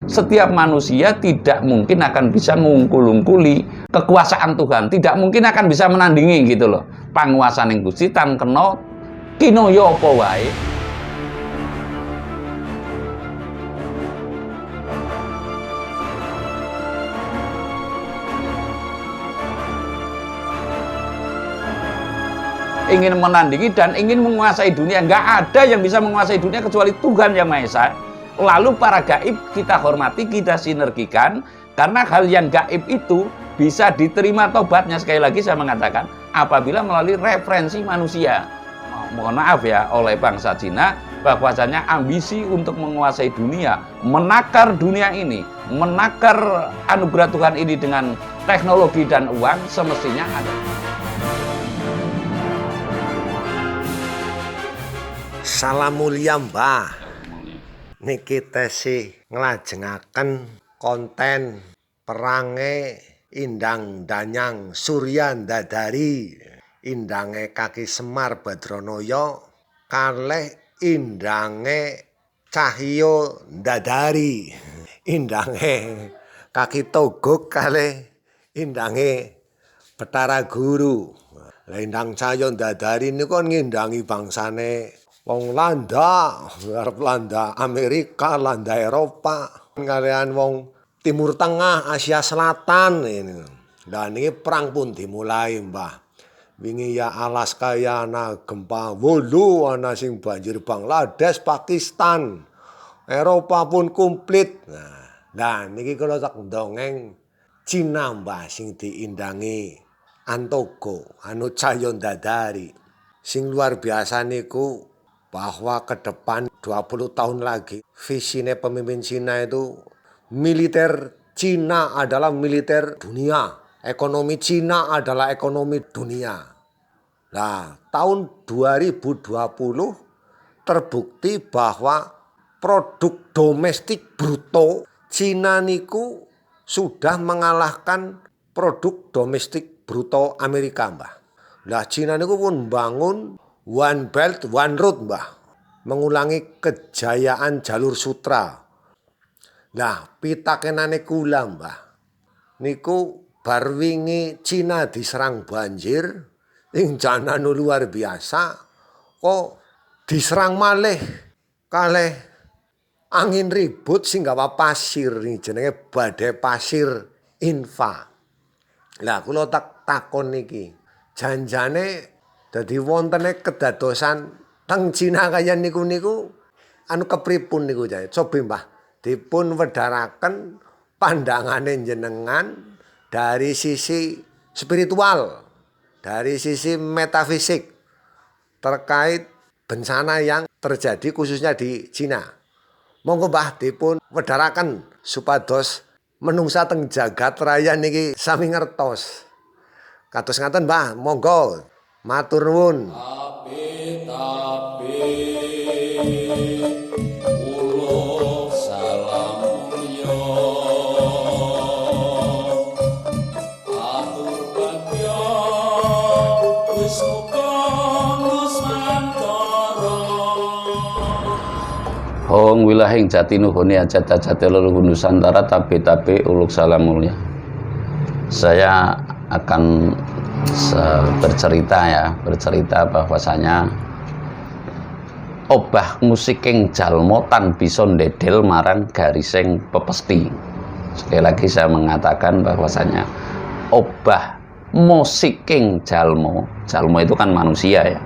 setiap manusia tidak mungkin akan bisa ngungkul-ungkuli kekuasaan Tuhan, tidak mungkin akan bisa menandingi gitu loh. Panguasaning Gusti tan kena kinaya apa wae. Ingin menandingi dan ingin menguasai dunia. Nggak ada yang bisa menguasai dunia kecuali Tuhan Yang Maha Esa. Lalu para gaib kita hormati, kita sinergikan, karena hal yang gaib itu bisa diterima tobatnya. Sekali lagi saya mengatakan, apabila melalui referensi manusia. Mohon maaf ya, oleh bangsa Cina, bahwasanya ambisi untuk menguasai dunia, menakar dunia ini, menakar anugerah Tuhan ini dengan teknologi dan uang, semestinya ada. Salam mulia Mbah. Niki tesi nglajengaken konten perange Indang Danyang Surya Ndadari, indange Kaki Semar Badranaya kalih indange Cahyo Ndadari, indange Kaki Togog kalih indange Betara Guru. Lah Indang Cahyo Ndadari niku ngindangi bangsane wong Landa, arep Landa Amerika, Landa Eropa, kalian wong Timur Tengah, Asia Selatan ini. Lah niki perang pun dimulai, Mbah. Wingi ya Alaska ya ana gempa wolu, ana sing banjir Bangladesh, Pakistan. Eropa pun komplit. Nah, niki kula tak ndongeng Cina, Mbah, sing diindangi Antogo, anu Cahyo Ndadari. Sing luar biasa niku bahwa ke depan 20 tahun lagi visinya pemimpin Cina itu militer Cina adalah militer dunia, ekonomi Cina adalah ekonomi dunia. Nah, tahun 2020 terbukti bahwa produk domestik bruto Cina niku sudah mengalahkan produk domestik bruto Amerika, Mbah. Nah, Cina niku pun bangun One Belt, One Road, Mbah. Mengulangi kejayaan jalur sutra. Nah, pitakenane kula, Mbah. Niku bar wingi Cina diserang banjir, ing janan luar biasa, kok diserang malih kalih angin ribut sing gawa pasir, ning jenenge badai pasir Infa. Lah kula tak takon niki, janjane dadi wontene kedadosan teng Cina kaya niku anu kepripun niku jae. Coba Mbah dipun wedharaken pandangane jenengan dari sisi spiritual, dari sisi metafisik terkait bencana yang terjadi khususnya di Cina. Monggo Mbah dipun wedharaken supados menungsa teng jagat raya niki sami ngertos. Kados ngaten Mbah, monggo. Matur nuwun. Tapi ulo salam mulya atur bagya wis kono santara Hong wilahing jati nuhuni ajat-ajat leluhur Nusantara tapi uluk salam mulia. Saya akan bercerita bahwasanya obah musiking jalmo tan bisa ndedel marang garising pepesti. Sekali lagi saya mengatakan bahwasanya obah musiking jalmo itu kan manusia ya,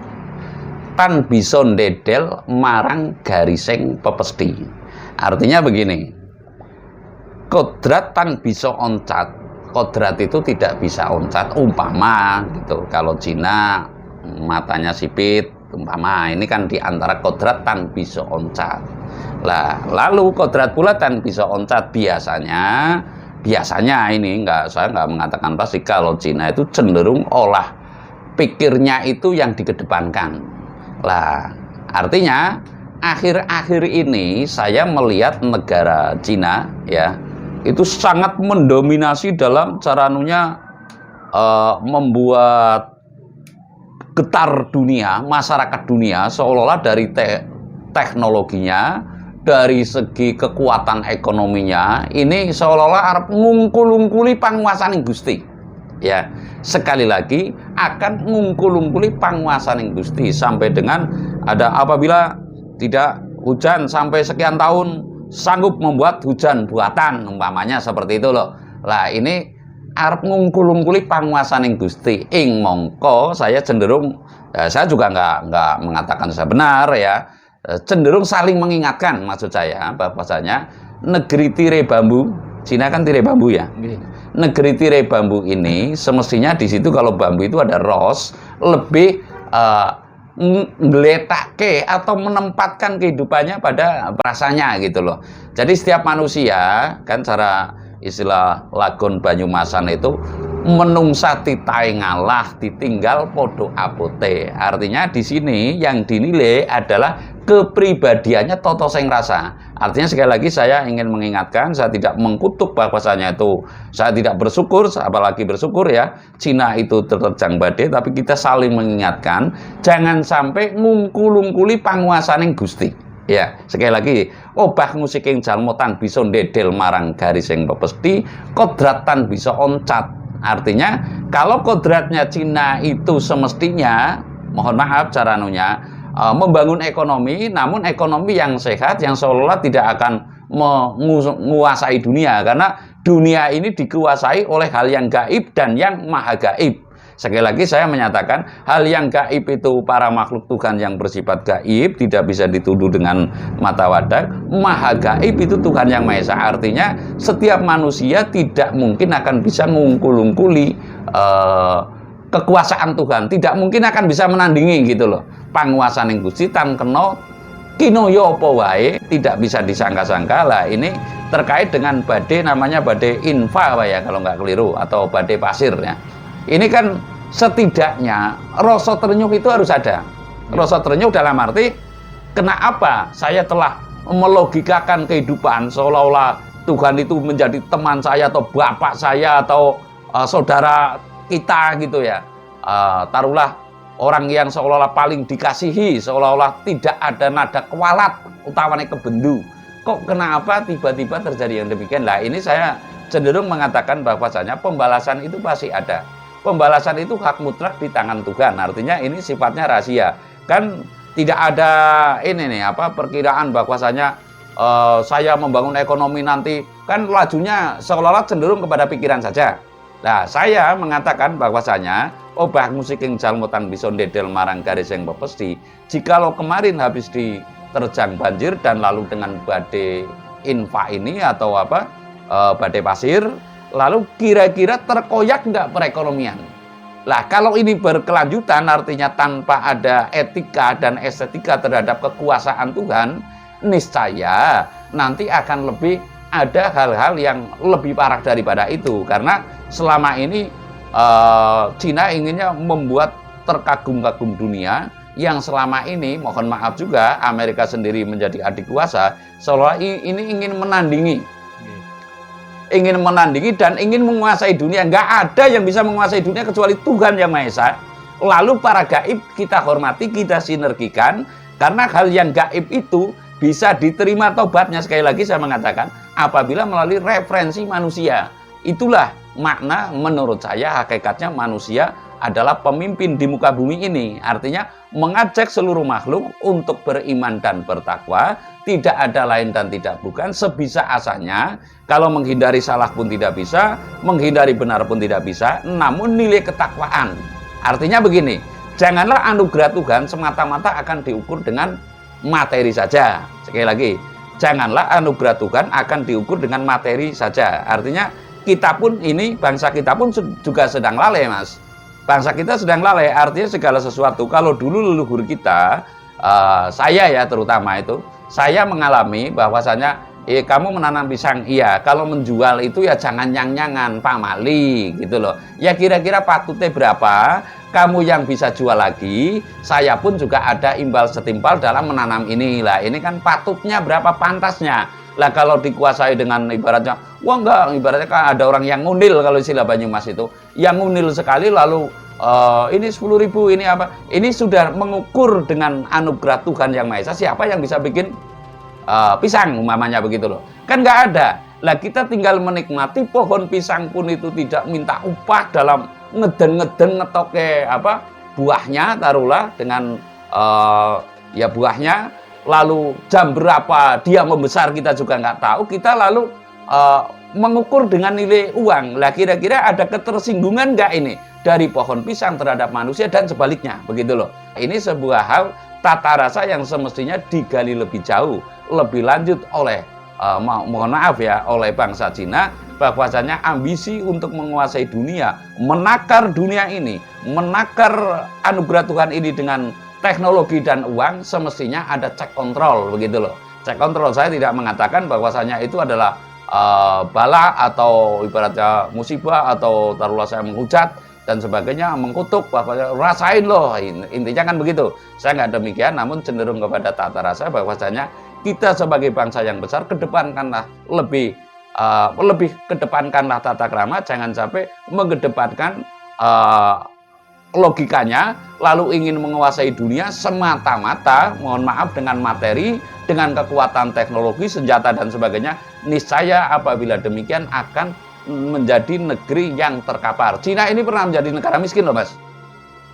tan bisa ndedel marang garising pepesti. Artinya begini, kodrat tan bisa oncat. Kodrat itu tidak bisa oncat, umpama gitu. Kalau Cina matanya sipit, umpama ini kan diantara kodrat tan bisa oncat. Lah, lalu kodrat pula tan bisa oncat biasanya ini saya nggak mengatakan pasti, kalau Cina itu cenderung olah pikirnya itu yang dikedepankan. Lah, artinya akhir-akhir ini saya melihat negara Cina ya, itu sangat mendominasi dalam caranunya membuat getar dunia, masyarakat dunia, seolah-olah dari teknologinya, dari segi kekuatan ekonominya ini seolah-olah arep ngungkul-ungkuli panguasaning Gusti. Ya, sekali lagi akan ngungkul-ungkuli panguasaning Gusti sampai dengan ada apabila tidak hujan sampai sekian tahun sanggup membuat hujan buatan umpamanya seperti itu loh. Lah ini arep ngungkul-ungkuli panguasaning Gusti. Ing mongko saya cenderung saya juga nggak mengatakan saya benar ya. Cenderung saling mengingatkan maksud saya bahwasanya negeri tirai bambu, Cina kan tirai bambu ya. Negeri tirai bambu ini semestinya di situ kalau bambu itu ada ros lebih ngeletakke atau menempatkan kehidupannya pada rasanya gitu loh. Jadi setiap manusia kan cara istilah Lagon Banyumasan itu menungsa titahe ngalah ditinggal podo apote. Artinya di sini yang dinilai adalah kepribadiannya toto sing rasa. Artinya sekali lagi saya ingin mengingatkan, saya tidak mengkutuk bahwasanya itu saya tidak bersyukur, apalagi bersyukur ya Cina itu terterjang badai, tapi kita saling mengingatkan jangan sampai ngungkul-ungkuli panguasaning Gusti. Ya, sekali lagi, obah musik yang jalmotan bisa ndedel marang garis yang pepesti, kodratan bisa oncat. Artinya, kalau kodratnya Cina itu semestinya, mohon maaf cara anunya, membangun ekonomi, namun ekonomi yang sehat, yang seolah-olah tidak akan menguasai dunia, karena dunia ini dikuasai oleh hal yang gaib dan yang maha gaib. Sekali lagi saya menyatakan hal yang gaib itu para makhluk Tuhan yang bersifat gaib tidak bisa dituduh dengan mata wadak. Maha gaib itu Tuhan yang Maha Esa. Artinya setiap manusia tidak mungkin akan bisa ngungkul-ungkuli kekuasaan Tuhan. Tidak mungkin akan bisa menandingi gitu loh. Panguasaan yang Gusti tan kena kinoyo apa wae tidak bisa disangka-sangka. Lah ini terkait dengan badai namanya badai infa ya kalau nggak keliru atau badai pasir ya. Ini kan setidaknya rasa ternyuh itu harus ada. Rasa ternyuh dalam arti kenapa saya telah melogikakan kehidupan seolah-olah Tuhan itu menjadi teman saya atau bapak saya atau saudara kita gitu ya. Taruhlah orang yang seolah-olah paling dikasihi, seolah-olah tidak ada nada kualat utamanya kebendu. Kok kenapa tiba-tiba terjadi yang demikian? Lah ini saya cenderung mengatakan bahwasanya pembalasan itu pasti ada. Pembalasan itu hak mutlak di tangan Tuhan. Artinya ini sifatnya rahasia. Kan tidak ada ini nih perkiraan bahwasanya saya membangun ekonomi nanti kan lajunya seolah-olah cenderung kepada pikiran saja. Nah, saya mengatakan bahwasanya obah musik yang jalmotan bisa ndedel marang garis yang pepesti. Jikalau kemarin habis diterjang banjir dan lalu dengan badai infa ini atau badai pasir, lalu kira-kira terkoyak nggak perekonomian? Lah kalau ini berkelanjutan artinya tanpa ada etika dan estetika terhadap kekuasaan Tuhan, niscaya nanti akan lebih ada hal-hal yang lebih parah daripada itu. Karena selama ini Cina inginnya membuat terkagum-kagum dunia yang selama ini, mohon maaf juga, Amerika sendiri menjadi adik kuasa, seolah ini ingin menandingi dan ingin menguasai dunia. Nggak ada yang bisa menguasai dunia kecuali Tuhan yang Maha Esa. Lalu para gaib kita hormati, kita sinergikan, karena hal yang gaib itu bisa diterima tobatnya. Sekali lagi saya mengatakan, apabila melalui referensi manusia. Itulah makna menurut saya hakikatnya manusia adalah pemimpin di muka bumi ini. Artinya mengajak seluruh makhluk untuk beriman dan bertakwa. Tidak ada lain dan tidak bukan, sebisa asanya. Kalau menghindari salah pun tidak bisa, menghindari benar pun tidak bisa, namun nilai ketakwaan. Artinya begini, janganlah anugerah Tuhan semata-mata akan diukur dengan materi saja. Sekali lagi, janganlah anugerah Tuhan akan diukur dengan materi saja. Artinya kita pun ini, bangsa kita pun juga sedang lalai, Mas. Bangsa kita sedang lalai, artinya segala sesuatu. Kalau dulu leluhur kita, saya ya terutama itu, saya mengalami bahwasanya kamu menanam pisang, iya. Kalau menjual itu ya jangan nyang-nyangan, pamali gitu loh. Ya kira-kira patutnya berapa, kamu yang bisa jual lagi, saya pun juga ada imbal setimpal dalam menanam ini. Lah ini kan patutnya berapa pantasnya. Lah kalau dikuasai dengan ibaratnya, wah enggak, ibaratnya kan ada orang yang ngundil kalau istilah Banyumas itu. Yang ngundil sekali lalu ini 10.000, ini apa? Ini sudah mengukur dengan anugerah Tuhan yang Maha Esa, siapa yang bisa bikin pisang umpamanya begitu loh. Kan nggak ada. Lah kita tinggal menikmati pohon pisang pun itu tidak minta upah dalam ngeden-ngeden ngetoke buahnya taruhlah dengan ya buahnya, lalu jam berapa dia membesar kita juga nggak tahu, kita lalu mengukur dengan nilai uang. Lah kira-kira ada ketersinggungan nggak ini dari pohon pisang terhadap manusia dan sebaliknya begitu loh. Ini sebuah hal tata rasa yang semestinya digali lebih jauh, lebih lanjut oleh mohon maaf ya, oleh bangsa Cina, bahwasanya ambisi untuk menguasai dunia, menakar dunia ini, menakar anugerah Tuhan ini dengan teknologi dan uang, semestinya ada cek kontrol begitu loh. Cek kontrol, saya tidak mengatakan bahwasanya itu adalah bala atau ibaratnya musibah atau taruhlah saya menghujat dan sebagainya, mengkutuk bahwa rasain loh, intinya kan begitu. Saya nggak demikian, namun cenderung kepada tata rasa bahwasanya kita sebagai bangsa yang besar kedepankanlah lebih kedepankanlah tata krama, jangan sampai mengedepankan logikanya lalu ingin menguasai dunia semata-mata mohon maaf dengan materi, dengan kekuatan teknologi, senjata dan sebagainya. Niscaya apabila demikian akan menjadi negeri yang terkapar. Cina ini pernah menjadi negara miskin loh Mas.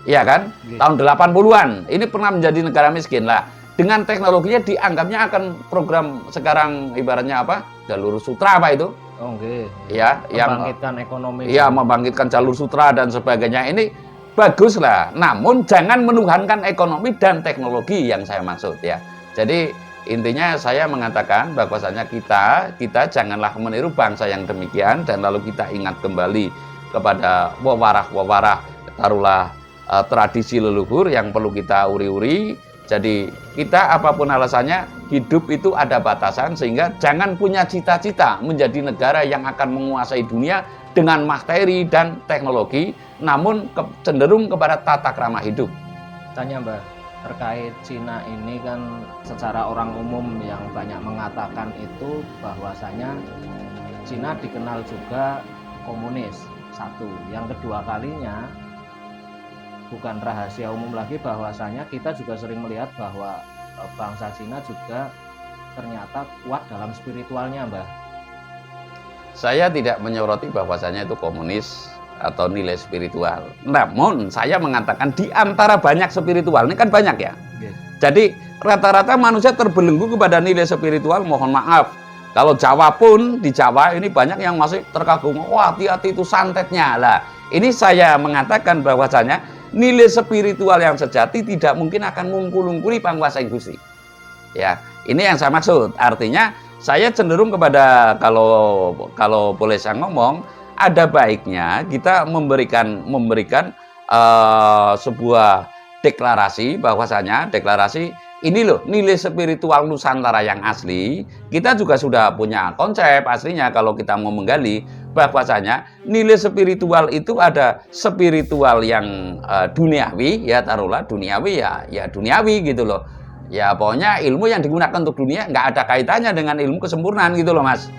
Iya kan? Tahun 80-an ini pernah menjadi negara miskin lah. Dengan teknologinya dianggapnya akan program sekarang ibaratnya jalur sutra itu. Oke. Ya, membangkitkan ekonomi. Iya, membangkitkan jalur sutra dan sebagainya. Ini bagus lah. Namun jangan menuhankan ekonomi dan teknologi yang saya maksud ya. Jadi intinya saya mengatakan bahwasanya kita janganlah meniru bangsa yang demikian dan lalu kita ingat kembali kepada wawarah taruhlah tradisi leluhur yang perlu kita uri-uri. Jadi kita apapun alasannya, hidup itu ada batasan, sehingga jangan punya cita-cita menjadi negara yang akan menguasai dunia dengan materi dan teknologi, namun cenderung kepada tata krama hidup. Tanya Mbak, terkait Cina ini kan secara orang umum yang banyak mengatakan itu bahwasanya Cina dikenal juga komunis, satu. Yang kedua kalinya, bukan rahasia umum lagi bahwasanya kita juga sering melihat bahwa bangsa Cina juga ternyata kuat dalam spiritualnya, Mbah. Saya tidak menyoroti bahwasanya itu komunis atau nilai spiritual. Namun saya mengatakan di antara banyak spiritual, ini kan banyak ya. Yes. Jadi rata-rata manusia terbelenggu kepada nilai spiritual, mohon maaf. Kalau Jawa pun, di Jawa ini banyak yang masih terkagum, wah hati-hati itu santetnya. Lah, ini saya mengatakan bahwasanya nilai spiritual yang sejati tidak mungkin akan mungkul-ungkuli panguasai Gusti. Ya, ini yang saya maksud. Artinya saya cenderung kepada kalau boleh saya ngomong, ada baiknya kita memberikan sebuah deklarasi bahwasanya ini loh nilai spiritual Nusantara yang asli. Kita juga sudah punya konsep aslinya kalau kita mau menggali bahwasanya nilai spiritual itu ada spiritual yang duniawi ya, taruhlah duniawi ya duniawi gitu loh. Ya pokoknya ilmu yang digunakan untuk dunia nggak ada kaitannya dengan ilmu kesempurnaan gitu loh Mas.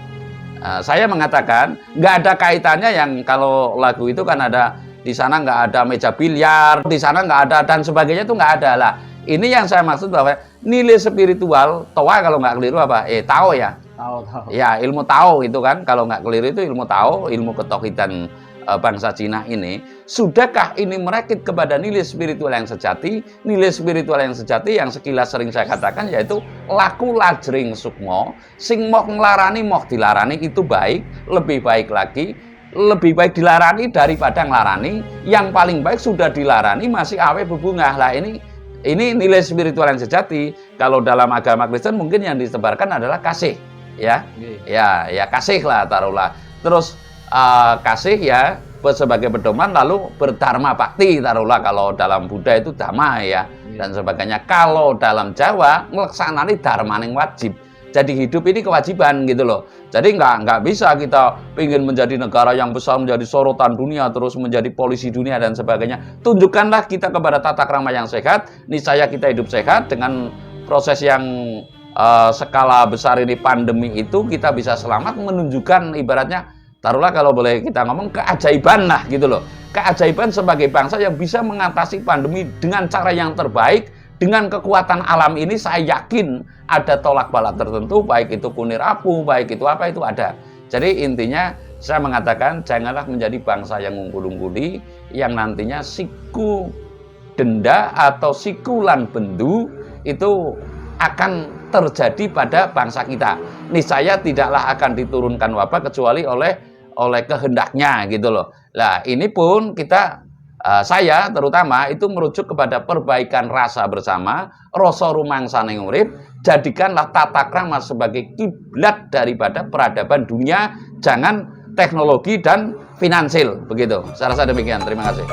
Saya mengatakan nggak ada kaitannya yang kalau lagu itu kan ada di sana nggak ada meja biliar, di sana nggak ada dan sebagainya itu nggak ada lah. Ini yang saya maksud bahwa nilai spiritual, toa kalau nggak keliru Tao ya. Tao. Ya ilmu Tao itu kan, kalau nggak keliru itu ilmu Tao, ilmu ketauhidan bangsa Cina ini. Sudahkah ini merakit kepada nilai spiritual yang sejati? Nilai spiritual yang sejati yang sekilas sering saya katakan yaitu laku lajring sukmo, sing moh nglarani moh dilarani itu baik, lebih baik lagi. Lebih baik dilarani daripada nglarani. Yang paling baik sudah dilarani masih awe berbunga. Lah ini nilai spiritual yang sejati. Kalau dalam agama Kristen mungkin yang disebarkan adalah kasih, ya, ya kasih lah taruhlah. Terus kasih ya sebagai pedoman, lalu berdharma bakti taruhlah. Kalau dalam Buddha itu dhamma ya dan sebagainya. Kalau dalam Jawa ngelaksanani dharmaning wajib. Jadi hidup ini kewajiban gitu loh. Jadi nggak bisa kita ingin menjadi negara yang besar, menjadi sorotan dunia, terus menjadi polisi dunia dan sebagainya. Tunjukkanlah kita kepada tata krama yang sehat, niscaya kita hidup sehat. Dengan proses yang skala besar ini pandemi itu kita bisa selamat, menunjukkan ibaratnya taruhlah kalau boleh kita ngomong keajaiban lah gitu loh. Keajaiban sebagai bangsa yang bisa mengatasi pandemi dengan cara yang terbaik, dengan kekuatan alam ini saya yakin ada tolak balak tertentu, baik itu kunir apu, baik itu apa, itu ada. Jadi intinya saya mengatakan janganlah menjadi bangsa yang ngungkul-ungkuli, yang nantinya siku denda atau sikulan bendu itu akan terjadi pada bangsa kita. Niscaya tidaklah akan diturunkan wabah kecuali oleh kehendaknya gitu loh. Nah ini pun kita saya terutama itu merujuk kepada perbaikan rasa bersama, rasa rumangsaning urip, jadikanlah tata krama sebagai kiblat daripada peradaban dunia, jangan teknologi dan finansil begitu. Saya rasa demikian. Terima kasih.